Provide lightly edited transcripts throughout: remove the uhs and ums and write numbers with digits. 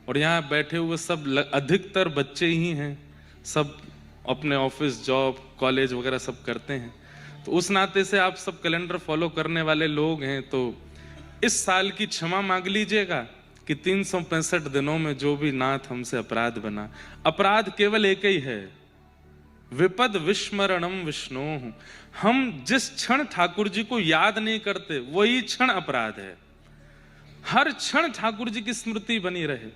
और यहाँ बैठे हुए सब अधिकतर बच्चे ही हैं, सब अपने ऑफिस, जॉब, कॉलेज वगैरह सब करते हैं। तो उस नाते से आप सब कैलेंडर फॉलो करने वाले लोग हैं, तो इस साल की क्षमा मांग लीजिएगा कि 365 दिनों में जो भी नाथ हमसे अपराध बना, अपराध केवल एक ही है, विपद विस्मरणम विष्णु। हम जिस क्षण ठाकुर जी को याद नहीं करते वही क्षण अपराध है। हर क्षण ठाकुर जी की स्मृति बनी रहे।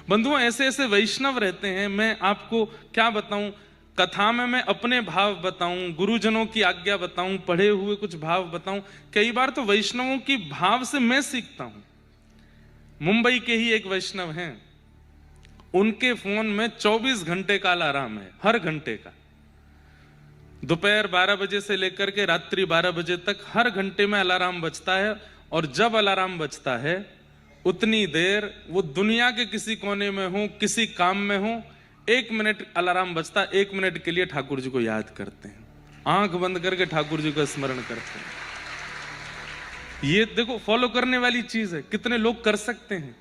बंधुओं, ऐसे ऐसे वैष्णव रहते हैं, मैं आपको क्या बताऊं, कथा में मैं अपने भाव बताऊं, गुरुजनों की आज्ञा बताऊं, पढ़े हुए कुछ भाव बताऊं, कई बार तो वैष्णवों की भाव से मैं सीखता हूं। मुंबई के ही एक वैष्णव हैं, उनके फोन में 24 घंटे का अलार्म है, हर घंटे का। दोपहर 12 बजे से लेकर के रात्रि 12 बजे तक हर घंटे में अलार्म बजता है, और जब अलार्म बजता है उतनी देर वो दुनिया के किसी कोने में हो, किसी काम में हो, 1 मिनट अलार्म बजता, 1 मिनट के लिए ठाकुर जी को याद करते हैं, आंख बंद करके ठाकुर जी को स्मरण करते हैं। ये देखो फॉलो करने वाली चीज है, कितने लोग कर सकते हैं।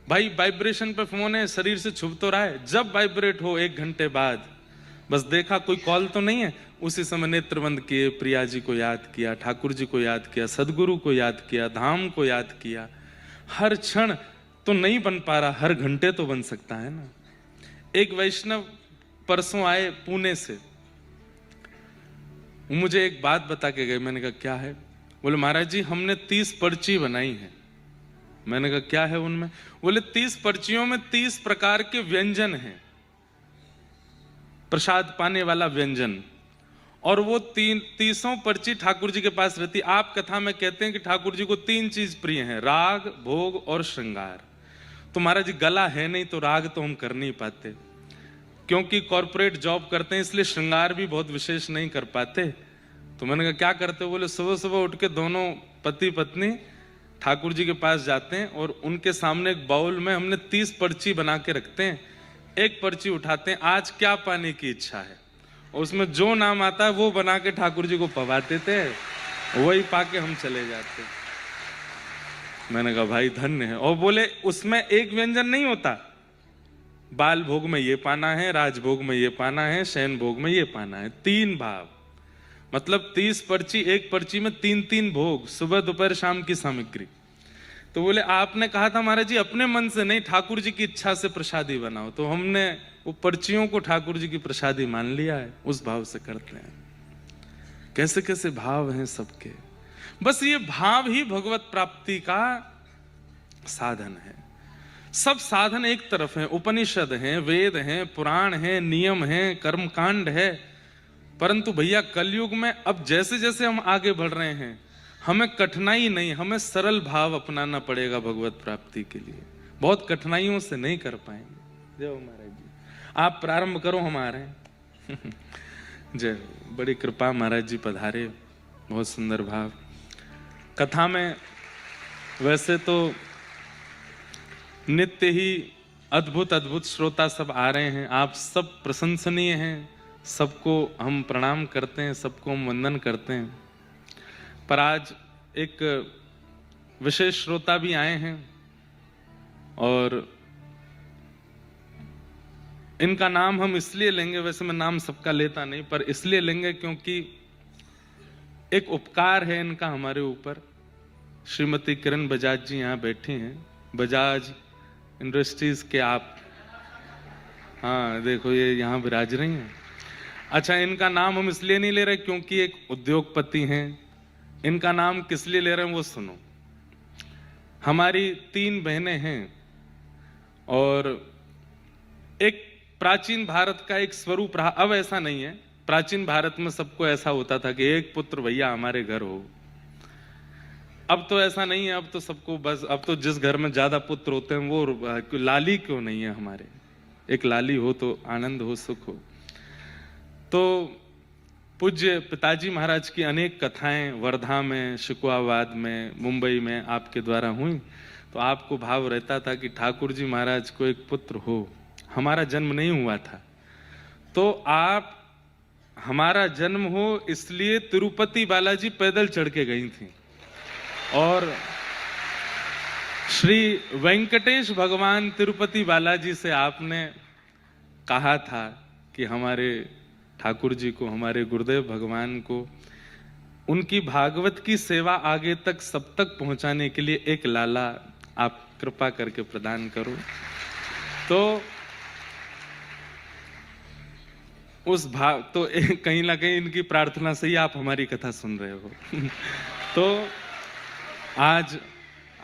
भाई वाइब्रेशन पे फोन है, शरीर से छुप तो रहा है, जब वाइब्रेट हो 1 घंटे बाद बस देखा कोई कॉल तो नहीं है, उसी समय नेत्र बंद किए, प्रिया जी को याद किया, ठाकुर जी को याद किया, सदगुरु को याद किया, धाम को याद किया। हर क्षण तो नहीं बन पा रहा, हर घंटे तो बन सकता है ना। एक वैष्णव परसों आए पुणे से, मुझे एक बात बता के गए। मैंने कहा क्या है? बोले महाराज जी हमने 30 पर्ची बनाई है। मैंने कहा क्या है उनमें? बोले 30 पर्चियों में 30 प्रकार के व्यंजन हैं, प्रसाद पाने वाला व्यंजन, और वो 30 पर्ची ठाकुर जी के पास रहती। आप कथा में कहते हैं कि ठाकुर जी को 3 चीज प्रिय हैं, राग, भोग और श्रृंगार। तो महाराज जी गला है नहीं तो राग तो हम कर नहीं पाते, क्योंकि कॉर्पोरेट जॉब करते हैं, इसलिए श्रृंगार भी बहुत विशेष नहीं कर पाते। तो मैंने कहा क्या करते हो? बोले सुबह सुबह उठ के दोनों पति पत्नी ठाकुर जी के पास जाते हैं और उनके सामने एक बाउल में हमने 30 पर्ची बना के रखते हैं। एक पर्ची उठाते हैं, आज क्या पाने की इच्छा है, और उसमें जो नाम आता है वो बना के ठाकुर जी को पवाते थे, वही पाके हम चले जाते। मैंने कहा भाई धन्य है। और बोले उसमें एक व्यंजन नहीं होता, बाल भोग में ये पाना है, राजभोग में ये पाना है, शयन भोग में ये पाना है, 3 भाव। मतलब 30 पर्ची, एक पर्ची में 3-3 भोग, सुबह दोपहर शाम की सामग्री। तो बोले आपने कहा था महाराज जी अपने मन से नहीं, ठाकुर जी की इच्छा से प्रसादी बनाओ। तो हमने वो पर्चियों को ठाकुर जी की प्रसादी मान लिया है, उस भाव से करते हैं। कैसे कैसे भाव हैं सबके। बस ये भाव ही भगवत प्राप्ति का साधन है। सब साधन एक तरफ हैं, उपनिषद हैं, वेद हैं, पुराण हैं, नियम हैं, कर्मकांड है। परंतु भैया कलयुग में अब जैसे जैसे हम आगे बढ़ रहे हैं, हमें कठिनाई नहीं, हमें सरल भाव अपनाना पड़ेगा भगवत प्राप्ति के लिए। बहुत कठिनाइयों से नहीं कर पाएंगे। जय महाराज जी, आप प्रारंभ करो, हम आ रहे हैं। जय, बड़ी कृपा महाराज जी पधारे, बहुत सुंदर भाव। कथा में वैसे तो नित्य ही अद्भुत अद्भुत श्रोता सब आ रहे हैं, आप सब प्रशंसनीय हैं, सबको हम प्रणाम करते हैं, सबको हम वंदन करते हैं। पर आज एक विशेष श्रोता भी आए हैं और इनका नाम हम इसलिए लेंगे, वैसे मैं नाम सबका लेता नहीं, पर इसलिए लेंगे क्योंकि एक उपकार है इनका हमारे ऊपर। श्रीमती किरण बजाज जी यहाँ बैठी हैं, बजाज इंडस्ट्रीज के आप, हाँ देखो ये यहाँ विराज रही हैं। अच्छा, इनका नाम हम इसलिए नहीं ले रहे क्योंकि एक उद्योगपति हैं। इनका नाम किस लिए ले रहे हैं वो सुनो। हमारी 3 बहनें हैं और एक प्राचीन भारत का एक स्वरूप रहा। अब ऐसा नहीं है, प्राचीन भारत में सबको ऐसा होता था कि एक पुत्र भैया हमारे घर हो। अब तो ऐसा नहीं है, अब तो सबको बस, अब तो जिस घर में ज्यादा पुत्र होते हैं वो लाली क्यों नहीं है हमारे, एक लाली हो तो आनंद हो, सुख हो। तो पूज्य पिताजी महाराज की अनेक कथाएं वर्धा में, शिकवाबाद में, मुंबई में आपके द्वारा हुई, तो आपको भाव रहता था कि ठाकुर जी महाराज को एक पुत्र हो। हमारा जन्म नहीं हुआ था, तो आप हमारा जन्म हो इसलिए तिरुपति बालाजी पैदल चढ़ के गई थी। और श्री वेंकटेश भगवान तिरुपति बालाजी से आपने कहा था कि हमारे ठाकुर जी को, हमारे गुरुदेव भगवान को, उनकी भागवत की सेवा आगे तक सब तक पहुंचाने के लिए एक लाला आप कृपा करके प्रदान करो। तो उस भाव तो कहीं ना कहीं इनकी प्रार्थना से ही आप हमारी कथा सुन रहे हो। तो आज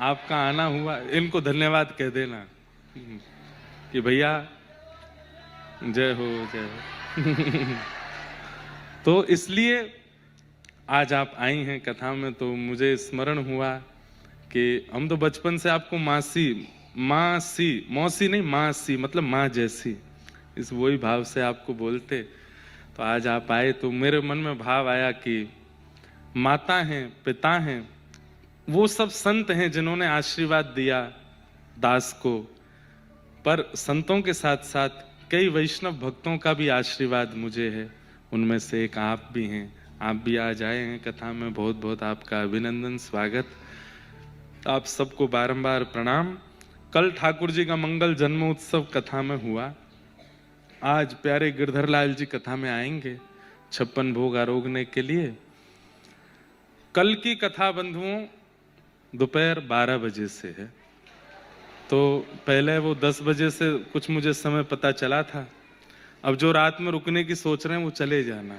आपका आना हुआ, इनको धन्यवाद कह देना कि भैया जय हो जय हो। तो इसलिए आज आप आई हैं कथा में, तो मुझे स्मरण हुआ कि हम तो बचपन से आपको मौसी नहीं मासी, मतलब माँ जैसी, इस वही भाव से आपको बोलते। तो आज आप आए तो मेरे मन में भाव आया कि माता हैं, पिता हैं, वो सब संत हैं जिन्होंने आशीर्वाद दिया दास को, पर संतों के साथ साथ कई वैष्णव भक्तों का भी आशीर्वाद मुझे है, उनमें से एक आप भी हैं। आप भी आज आए हैं कथा में, बहुत बहुत आपका अभिनंदन, स्वागत। आप सबको बारंबार प्रणाम। कल ठाकुर जी का मंगल जन्मोत्सव कथा में हुआ, आज प्यारे गिरधर लाल जी कथा में आएंगे 56 भोग आरोगने के लिए। कल की कथा बंधुओं दोपहर 12 बजे से है, तो पहले वो 10 बजे से कुछ मुझे समय पता चला था। अब जो रात में रुकने की सोच रहे हैं वो चले जाना।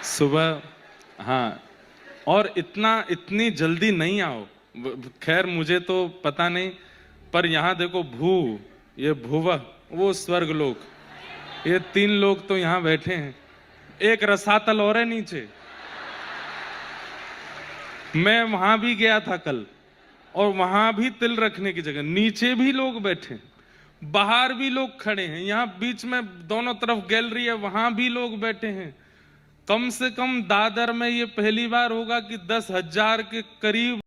सुबह, हाँ, और इतनी जल्दी नहीं आओ। खैर मुझे तो पता नहीं, पर यहाँ देखो ये भुवः, वो स्वर्ग लोक, ये 3 लोग तो यहाँ बैठे हैं, एक रसातल और है नीचे। मैं वहां भी गया था कल, और वहां भी तिल रखने की जगह, नीचे भी लोग बैठे, बाहर भी लोग खड़े हैं, यहाँ बीच में दोनों तरफ गैलरी है, वहां भी लोग बैठे हैं। कम से कम दादर में ये पहली बार होगा कि 10,000 के करीब